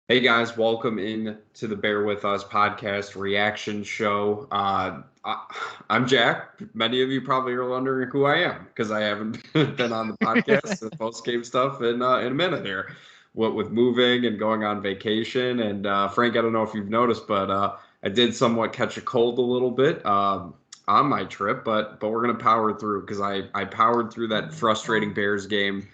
Hey guys, welcome in to the Bear With Us podcast reaction show. I'm Jack. Many of you probably are wondering who I am because I haven't been on the podcast, the post game stuff in a minute here. What with moving and going on vacation, and Frank, I don't know if you've noticed, but I did somewhat catch a cold a little bit on my trip, but we're gonna power through because I powered through that frustrating Bears game.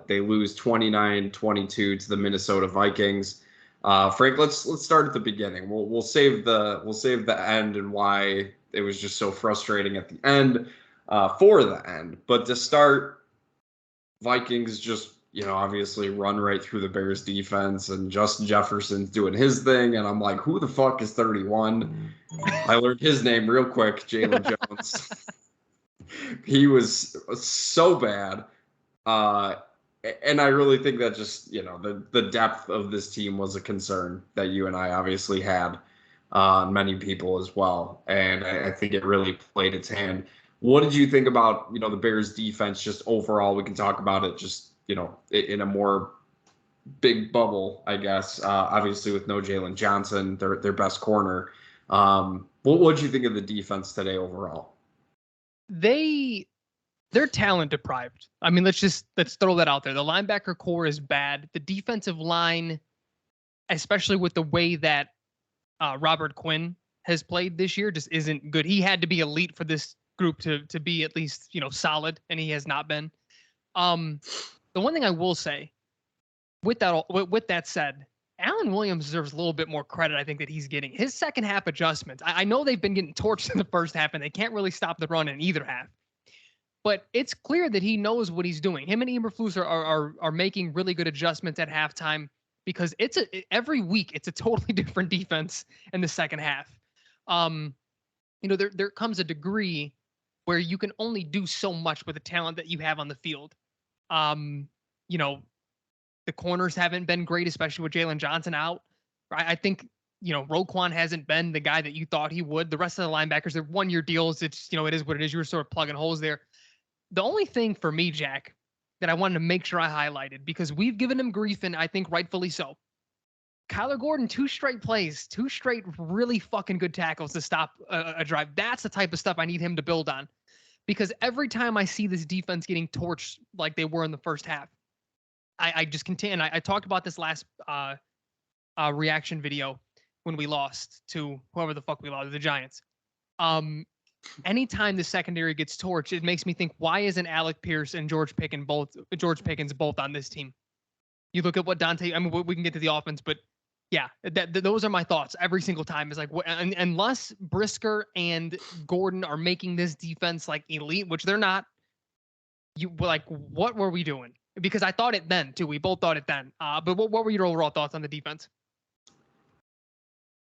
They lose 29-22 to the Minnesota Vikings. Frank, let's start at the beginning. We'll save the end and why it was just so frustrating at the end for the end. But to start, Vikings just obviously run right through the Bears defense, and Justin Jefferson's doing his thing, and I'm like, who the fuck is 31? I learned his name real quick, Jalen Jones. He was so bad. Uh, and I really think that just, the depth of this team was a concern that you and I obviously had, many people as well. And I think it really played its hand. What did you think about, the Bears defense just overall? We can talk about it just, in a more big bubble, I guess. Obviously with no Jalen Johnson, their best corner. What did you think of the defense today overall? They're talent deprived. I mean, let's throw that out there. The linebacker core is bad. The defensive line, especially with the way that Robert Quinn has played this year, just isn't good. He had to be elite for this group to be at least solid, and he has not been. The one thing I will say, with that said, Alan Williams deserves a little bit more credit. I think that he's getting his second half adjustments. I know they've been getting torched in the first half, and they can't really stop the run in either half. But it's clear that he knows what he's doing. Him and Eberflus are making really good adjustments at halftime because every week it's a totally different defense in the second half. There comes a degree where you can only do so much with the talent that you have on the field. Um, you know, the corners haven't been great, especially with Jalen Johnson out. I think Roquan hasn't been the guy that you thought he would. The rest of the linebackers, they're 1-year deals. It's it is what it is. You were sort of plugging holes there. The only thing for me, Jack, that I wanted to make sure I highlighted, because we've given him grief, and I think rightfully so. Kyler Gordon, 2 straight plays, 2 straight really fucking good tackles to stop a drive. That's the type of stuff I need him to build on. Because every time I see this defense getting torched like they were in the first half, I just continue. And I talked about this last reaction video when we lost to whoever the fuck we lost, the Giants. Anytime the secondary gets torched, it makes me think, why isn't Alec Pierce and George Pickens both on this team? You look at what Dante. I mean, we can get to the offense, but yeah, those are my thoughts every single time. Is like, unless Brisker and Gordon are making this defense like elite, which they're not. What were we doing? Because I thought it then too. We both thought it then. But what were your overall thoughts on the defense?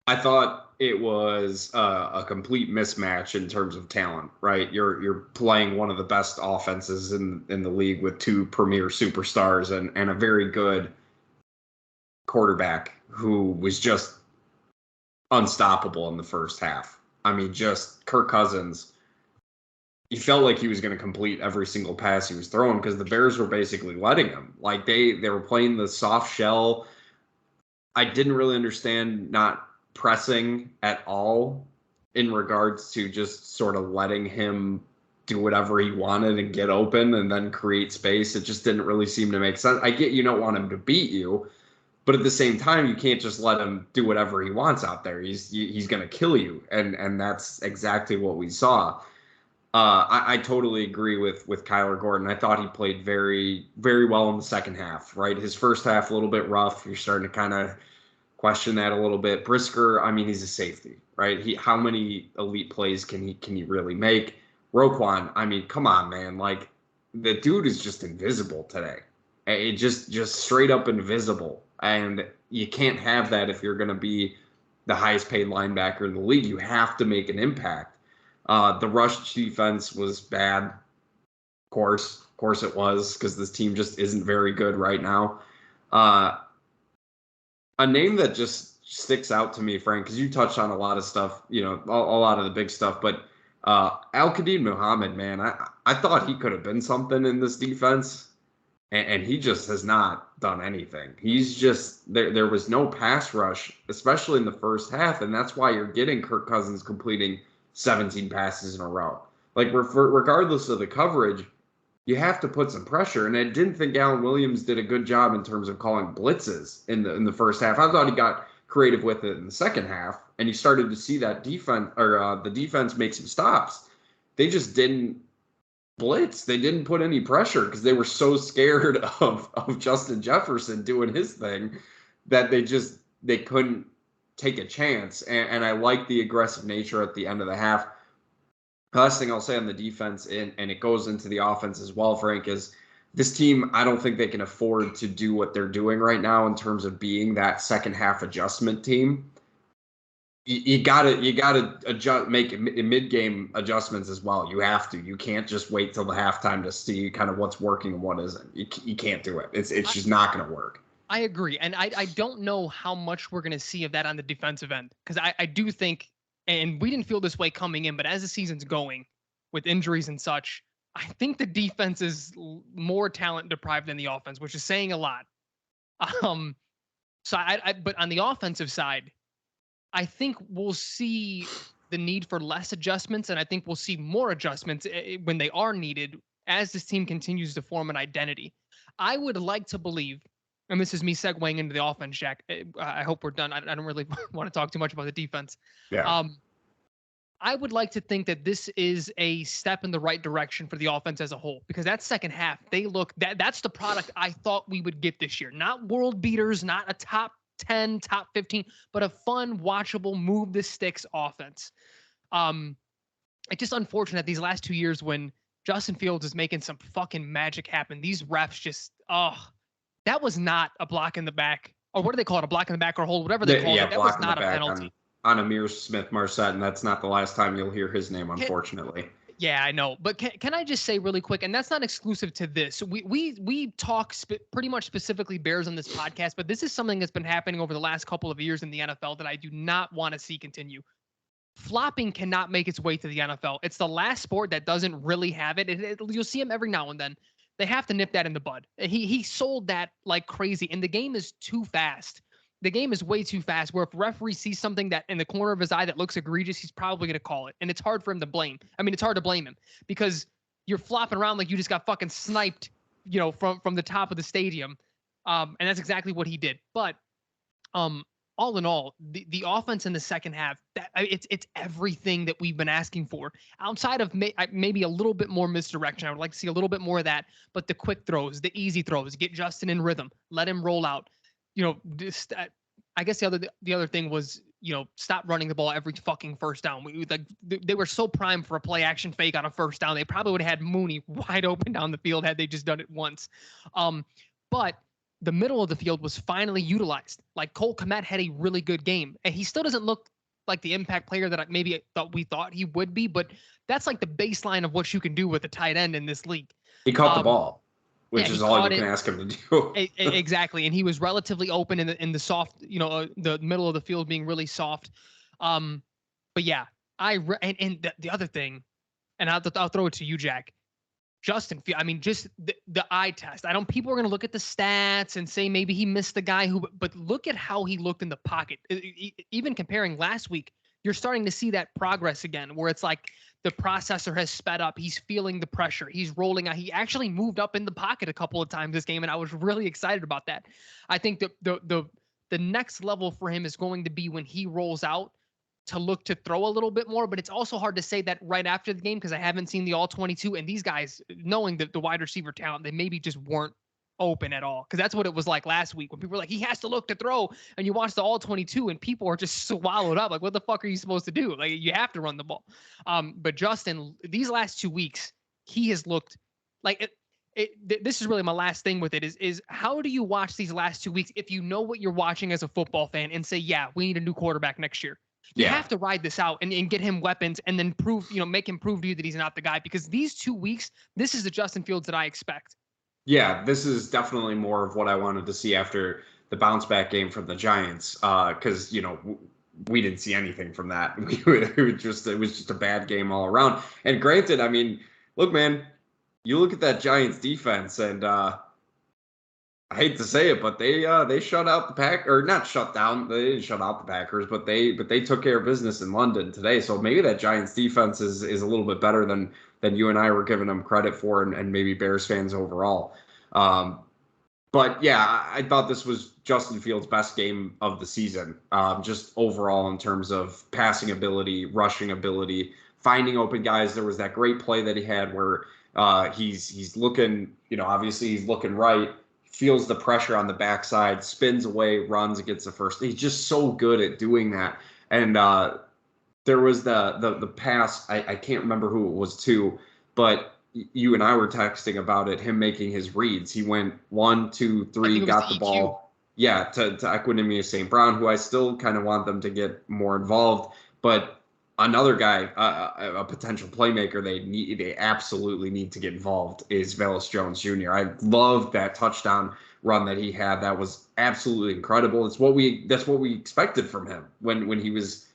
I thought it was a complete mismatch in terms of talent, right? You're playing one of the best offenses in the league with 2 premier superstars and a very good quarterback who was just unstoppable in the first half. I mean, just Kirk Cousins, you felt like he was going to complete every single pass he was throwing because the Bears were basically letting him. Like they were playing the soft shell. I didn't really understand not pressing at all in regards to just sort of letting him do whatever he wanted and get open and then create space. It just didn't really seem to make sense. I get you don't want him to beat you, but at the same time, you can't just let him do whatever he wants out there. He's going to kill you, and that's exactly what we saw. I totally agree with Kyler Gordon. I thought he played very, very well in the second half. Right, his first half a little bit rough. You're starting to kind of question that a little bit. Brisker, I mean, he's a safety, right? How many elite plays can he really make? Roquan, I mean, come on, man. Like the dude is just invisible today. It just straight up invisible. And you can't have that if you're going to be the highest paid linebacker in the league. You have to make an impact. The rush defense was bad. Of course it was, because this team just isn't very good right now. A name that just sticks out to me, Frank, because you touched on a lot of stuff, a lot of the big stuff, but Al-Qadim Muhammad, man, I thought he could have been something in this defense. and he just has not done anything. He's just there was no pass rush, especially in the first half, and that's why you're getting Kirk Cousins completing 17 passes in a row. Like regardless of the coverage, you have to put some pressure. And I didn't think Allen Williams did a good job in terms of calling blitzes in the first half. I thought he got creative with it in the second half, and you started to see that defense or the defense make some stops. They just didn't blitz. They didn't put any pressure because they were so scared of Justin Jefferson doing his thing that they couldn't take a chance. And I like the aggressive nature at the end of the half. Last thing I'll say on the defense, and it goes into the offense as well, Frank, is this team, I don't think they can afford to do what they're doing right now in terms of being that second half adjustment team. You gotta adjust, make mid-game adjustments as well. You have to. You can't just wait till the halftime to see kind of what's working and what isn't. You can't do it. It's just not going to work. I agree, and I don't know how much we're going to see of that on the defensive end, because I do think, and we didn't feel this way coming in, but as the season's going, with injuries and such, I think the defense is more talent deprived than the offense, which is saying a lot. So but on the offensive side, I think we'll see the need for less adjustments, and I think we'll see more adjustments when they are needed as this team continues to form an identity. I would like to believe, and this is me segueing into the offense, Jack. I hope we're done. I don't really want to talk too much about the defense. Yeah. I would like to think that this is a step in the right direction for the offense as a whole, because that second half, that's the product I thought we would get this year. Not world beaters, not a top 10, top 15, but a fun, watchable, move the sticks offense. It's just unfortunate these last 2 years when Justin Fields is making some fucking magic happen. These refs just, that was not a block in the back, or what do they call it? A block in the back or hold, whatever they call it. That was not a penalty. On Amir Smith-Marset, and that's not the last time you'll hear his name, unfortunately. Yeah, I know. But can I just say really quick, and that's not exclusive to this. We talk pretty much specifically Bears on this podcast, but this is something that's been happening over the last couple of years in the NFL that I do not want to see continue. Flopping cannot make its way to the NFL. It's the last sport that doesn't really have it. You'll see him every now and then. They have to nip that in the bud. He sold that like crazy, and the game is too fast. The game is way too fast, where if referee sees something that in the corner of his eye that looks egregious, he's probably going to call it. And it's hard for him to blame. I mean, it's hard to blame him because you're flopping around like you just got fucking sniped, from the top of the stadium. And that's exactly what he did. But all in all, the offense in the second half, it's everything that we've been asking for. Outside of maybe a little bit more misdirection, I would like to see a little bit more of that. But the quick throws, the easy throws, get Justin in rhythm, let him roll out. I guess the other thing was, stop running the ball every fucking first down. They were so primed for a play action fake on a first down. They probably would have had Mooney wide open down the field had they just done it once. But the middle of the field was finally utilized. Like Cole Kmet had a really good game, and he still doesn't look like the impact player that we thought he would be. But that's like the baseline of what you can do with a tight end in this league. He caught the ball. Which is all you can ask him to do. Exactly, and he was relatively open in the soft, the middle of the field being really soft. But yeah, the other thing, and I'll throw it to you, Jack. Justin, I mean, just the eye test. People are going to look at the stats and say maybe he missed the guy but look at how he looked in the pocket. Even comparing last week, you're starting to see that progress again, where it's like the processor has sped up. He's feeling the pressure. He's rolling out. He actually moved up in the pocket a couple of times this game, and I was really excited about that. I think the next level for him is going to be when he rolls out to look to throw a little bit more, but it's also hard to say that right after the game because I haven't seen the all 22, and these guys, knowing the wide receiver talent, they maybe just weren't open at all, because that's what it was like last week when people were like, he has to look to throw, and you watch the all 22 and people are just swallowed up. Like, what the fuck are you supposed to do? Like, you have to run the ball. But Justin, these last 2 weeks, he has looked like this is really my last thing with it is how do you watch these last 2 weeks if you know what you're watching as a football fan and say, yeah, we need a new quarterback next year? You have to ride this out and get him weapons and then make him prove to you that he's not the guy, because these 2 weeks, this is the Justin Fields that I expect. Yeah, this is definitely more of what I wanted to see after the bounce back game from the Giants, because we didn't see anything from that. It was just a bad game all around. And granted, I mean, look, man, you look at that Giants defense, and I hate to say it, but they shut out the Pack, or not shut down. They didn't shut out the Packers, but they took care of business in London today. So maybe that Giants defense is a little bit better than you and I were giving them credit for, and maybe Bears fans overall. Um, but yeah, I thought this was Justin Fields' best game of the season, just overall in terms of passing ability, rushing ability, finding open guys. There was that great play that he had where he's looking, obviously he's looking right, feels the pressure on the backside, spins away, runs, gets the first. He's just so good at doing that. And there was the pass. I can't remember who it was to, but you and I were texting about it. Him making his reads. He went 1, 2, 3, got the ball. Yeah, to Equanimeous St. Brown, who I still kind of want them to get more involved. But another guy, a potential playmaker they absolutely need to get involved is Velus Jones Jr. I love that touchdown run that he had. That was absolutely incredible. That's what we expected from him when he was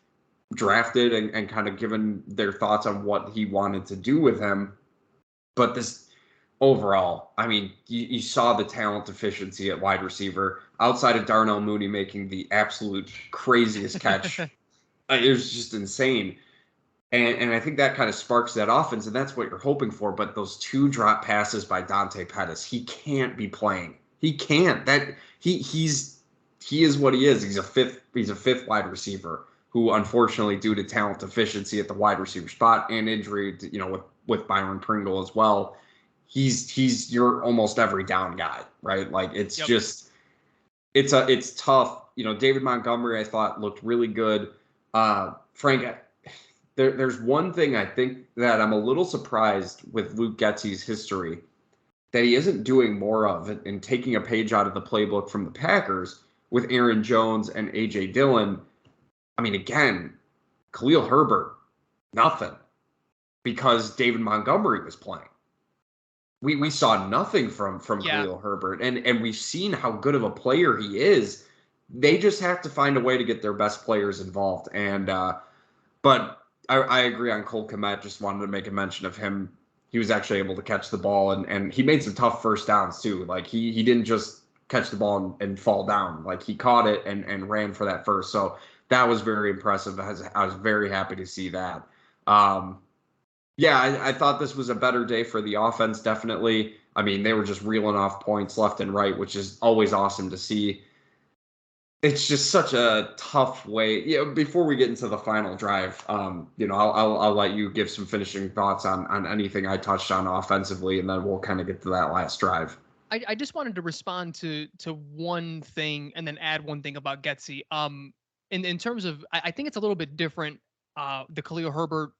drafted and kind of given their thoughts on what he wanted to do with him. But this overall, I mean, you saw the talent deficiency at wide receiver outside of Darnell Mooney making the absolute craziest catch. It was just insane. And I think that kind of sparks that offense, and that's what you're hoping for. But those 2 drop passes by Dante Pettis, he can't be playing. He can't. He is what he is. He's a fifth wide receiver who, unfortunately, due to talent deficiency at the wide receiver spot and injury, with Byron Pringle as well, he's your almost every down guy, right? Like it's just it's tough. David Montgomery I thought looked really good. Frank, there's one thing I think that I'm a little surprised with Luke Getsy's history that he isn't doing more of and taking a page out of the playbook from the Packers with Aaron Jones and A.J. Dillon. I mean, again, Khalil Herbert, nothing, because David Montgomery was playing. We saw nothing from Khalil Herbert, and we've seen how good of a player he is. They just have to find a way to get their best players involved. And but I agree on Cole Kmet. Just wanted to make a mention of him. He was actually able to catch the ball, and he made some tough first downs too. Like he didn't just catch the ball and fall down. Like he caught it and ran for that first. So that was very impressive. I was very happy to see that. I thought this was a better day for the offense, definitely. I mean, they were just reeling off points left and right, which is always awesome to see. It's just such a tough way. Before we get into the final drive, I'll let you give some finishing thoughts on anything I touched on offensively, and then we'll kind of get to that last drive. I just wanted to respond to one thing and then add one thing about Getsy. In terms of, I think it's a little bit different. The Khalil Herbert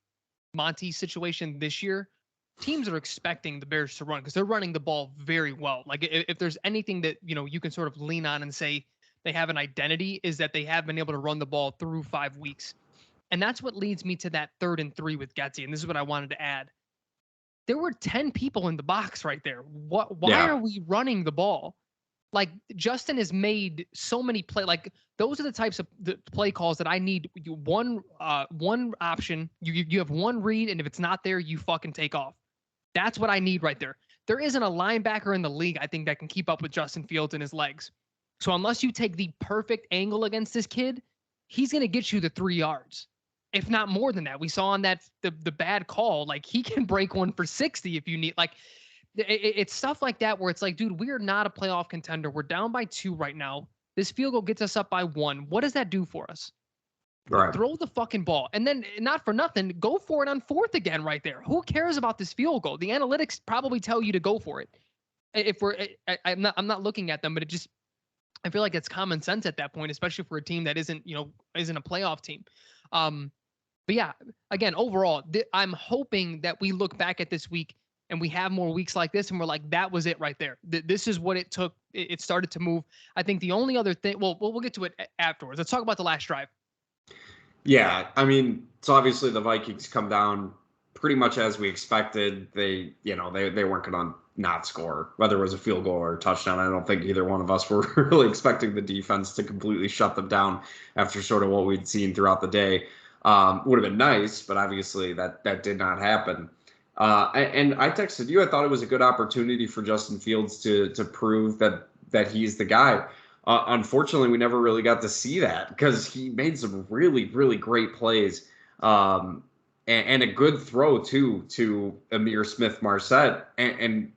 Monty situation this year, teams are expecting the Bears to run because they're running the ball very well. Like if there's anything that you can sort of lean on and say they have an identity, is that they have been able to run the ball through 5 weeks. And that's what leads me to that 3rd and 3 with Getsy. And this is what I wanted to add. There were 10 people in the box right there. Why are we running the ball? Like Justin has made so many like those are the types of the play calls that I need. One option, you have one read, and if it's not there, you fucking take off. That's what I need right there. There isn't a linebacker in the league, I think, that can keep up with Justin Fields and his legs. So unless you take the perfect angle against this kid, he's going to get you the 3 yards, if not more than that. We saw on that the bad call, like he can break one for 60 if you need. Like it's stuff like that where it's like, dude, we are not a playoff contender. We're down by 2 right now. This field goal gets us up by 1. What does that do for us? Right. Throw the fucking ball. And then, not for nothing, go for it on 4th again right there. Who cares about this field goal? The analytics probably tell you to go for it. If I'm not looking at them, but I feel like it's common sense at that point, especially for a team that isn't a playoff team. But yeah, again, overall, I'm hoping that we look back at this week and we have more weeks like this and we're like, that was it right there. This is what it took. It started to move. I think the only other thing, we'll get to it afterwards. Let's talk about the last drive. Yeah, I mean, so obviously the Vikings come down pretty much as we expected. They weren't going to not score, whether it was a field goal or a touchdown. I don't think either one of us were really expecting the defense to completely shut them down after sort of what we'd seen throughout the day. Would have been nice, but obviously that did not happen. And I texted you. I thought it was a good opportunity for Justin Fields to prove that that he's the guy. Unfortunately, we never really got to see that because he made some really, really great plays. And a good throw too to Amir Smith-Marset, and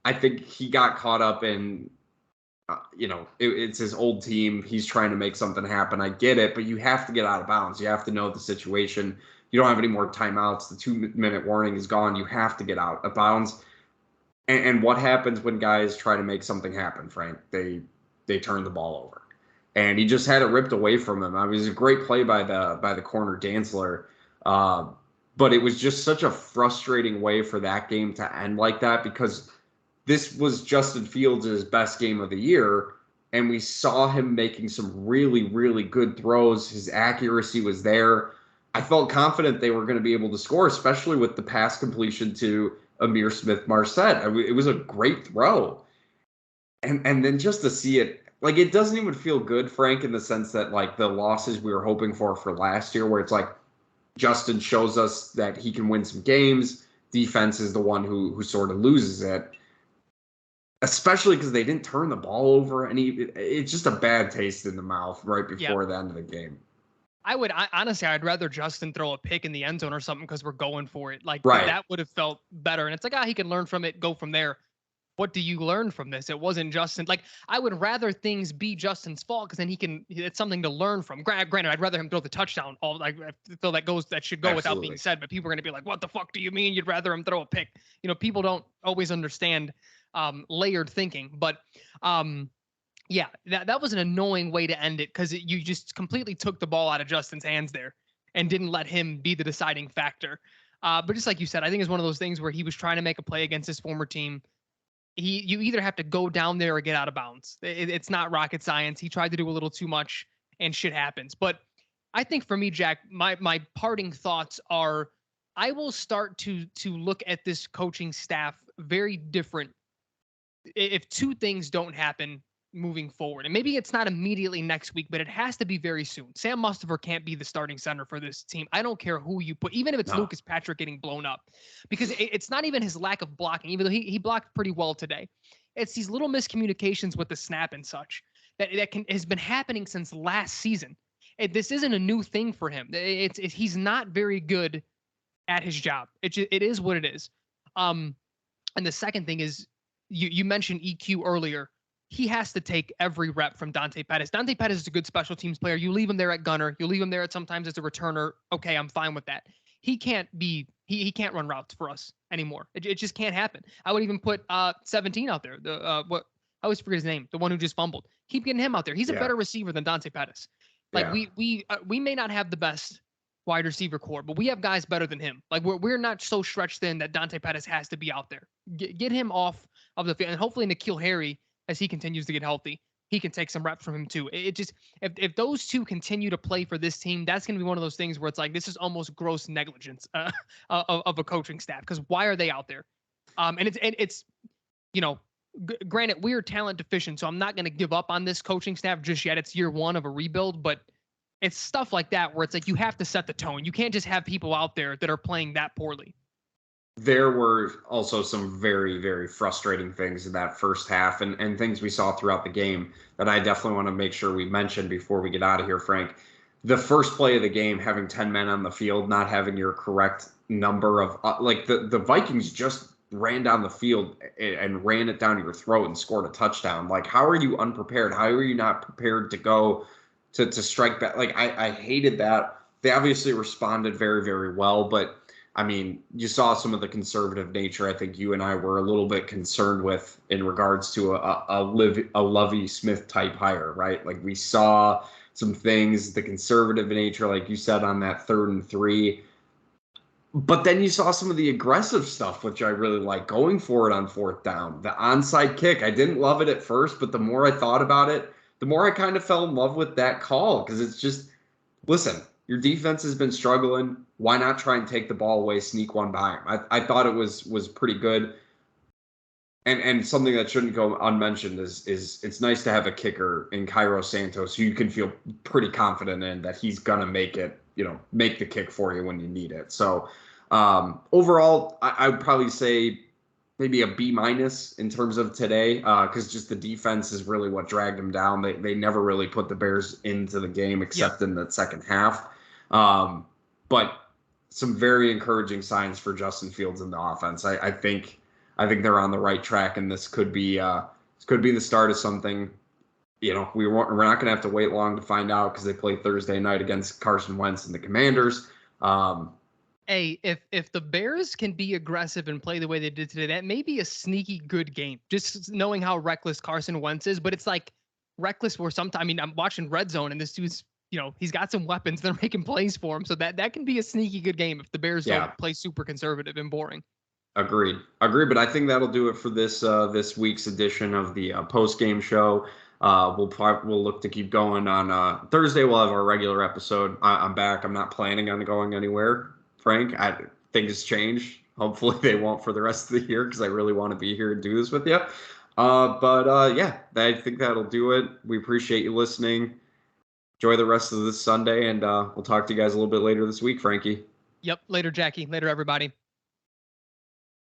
I think he got caught up in, it's his old team. He's trying to make something happen. I get it, but you have to get out of bounds. You have to know the situation. You don't have any more timeouts. The 2-minute warning is gone. You have to get out of bounds. And what happens when guys try to make something happen, Frank? They turn the ball over, and he just had it ripped away from him. I mean, it was a great play by the corner Dantzler. But it was just such a frustrating way for that game to end like that because this was Justin Fields' best game of the year, and we saw him making some really, really good throws. His accuracy was there. I felt confident they were going to be able to score, especially with the pass completion to Amir Smith-Marset. It was a great throw. And then just to see it, like, it doesn't even feel good, Frank, in the sense that, like, the losses we were hoping for last year, where it's like, Justin shows us that he can win some games. Defense is the one who sort of loses it, especially because they didn't turn the ball over. And it's just a bad taste in the mouth right before the end of the game. Honestly, I'd rather Justin throw a pick in the end zone or something because we're going for it. Like, right. That would have felt better. And it's like, he can learn from it, go from there. What do you learn from this? It wasn't Justin. Like, I would rather things be Justin's fault because then it's something to learn from. Granted, I'd rather him throw the touchdown. I feel that should go without being said, but people are going to be like, what the fuck do you mean you'd rather him throw a pick? People don't always understand layered thinking, but yeah, that was an annoying way to end it because you just completely took the ball out of Justin's hands there and didn't let him be the deciding factor. But just like you said, I think it's one of those things where he was trying to make a play against his former team. You either have to go down there or get out of bounds. It's not rocket science. He tried to do a little too much and shit happens. But I think for me, Jack, my parting thoughts are I will start to look at this coaching staff very different if two things don't happen moving forward. And maybe it's not immediately next week, but it has to be very soon. Sam Mustipher can't be the starting center for this team. I don't care who you put, even if it's Lucas Patrick getting blown up, because it's not even his lack of blocking, even though he blocked pretty well today. It's these little miscommunications with the snap and such that has been happening since last season. This isn't a new thing for him. He's not very good at his job. It is what it is. And the second thing is, you mentioned EQ earlier. He has to take every rep from Dante Pettis. Dante Pettis is a good special teams player. You leave him there at gunner. You leave him there at sometimes as a returner. Okay, I'm fine with that. He can't can't run routes for us anymore. It just can't happen. I would even put 17 out there. I always forget his name. The one who just fumbled. Keep getting him out there. He's a better receiver than Dante Pettis. Like we may not have the best wide receiver core, but we have guys better than him. Like we're not so stretched thin that Dante Pettis has to be out there. Get him off of the field, and hopefully N'Keal Harry, as he continues to get healthy, he can take some reps from him too. It just if those two continue to play for this team, that's going to be one of those things where it's like this is almost gross negligence of a coaching staff because why are they out there? And it's granted we're talent deficient, so I'm not going to give up on this coaching staff just yet. It's year one of a rebuild, but it's stuff like that where it's like you have to set the tone. You can't just have people out there that are playing that poorly. There were also some very, very frustrating things in that first half and things we saw throughout the game that I definitely want to make sure we mention before we get out of here, Frank. The first play of the game, having 10 men on the field, not having your correct number of the Vikings just ran down the field and ran it down your throat and scored a touchdown. Like, how are you unprepared? How are you not prepared to go to strike back? Like, I hated that. They obviously responded very, very well, but I mean, you saw some of the conservative nature I think you and I were a little bit concerned with in regards to a Lovie Smith type hire, right? Like we saw some things, the conservative nature, like you said, on that 3rd and 3. But then you saw some of the aggressive stuff, which I really like, going for it on 4th down. The onside kick, I didn't love it at first, but the more I thought about it, the more I kind of fell in love with that call because it's just, listen, your defense has been struggling. Why not try and take the ball away, sneak one by him? I thought it was pretty good. And something that shouldn't go unmentioned is it's nice to have a kicker in Cairo Santos who you can feel pretty confident in that he's gonna make it, make the kick for you when you need it. So overall, I would probably say maybe a B minus in terms of today, because just the defense is really what dragged them down. They never really put the Bears into the game except in the second half. But some very encouraging signs for Justin Fields in the offense. I think they're on the right track, and this could be the start of something. We're not going to have to wait long to find out because they play Thursday night against Carson Wentz and the Commanders. Hey, if the Bears can be aggressive and play the way they did today, that may be a sneaky good game. Just knowing how reckless Carson Wentz is, but it's like reckless where sometimes, I mean, I'm watching Red Zone and this dude's, he's got some weapons. They're making plays for him, so that can be a sneaky good game if the Bears don't play super conservative and boring. Agreed. But I think that'll do it for this week's edition of the post game show. We'll look to keep going on Thursday. We'll have our regular episode. I'm back. I'm not planning on going anywhere, Frank. Things change. Hopefully they won't for the rest of the year because I really want to be here and do this with you. Yeah, I think that'll do it. We appreciate you listening. Enjoy the rest of this Sunday, and we'll talk to you guys a little bit later this week, Frankie. Yep. Later, Jackie. Later, everybody.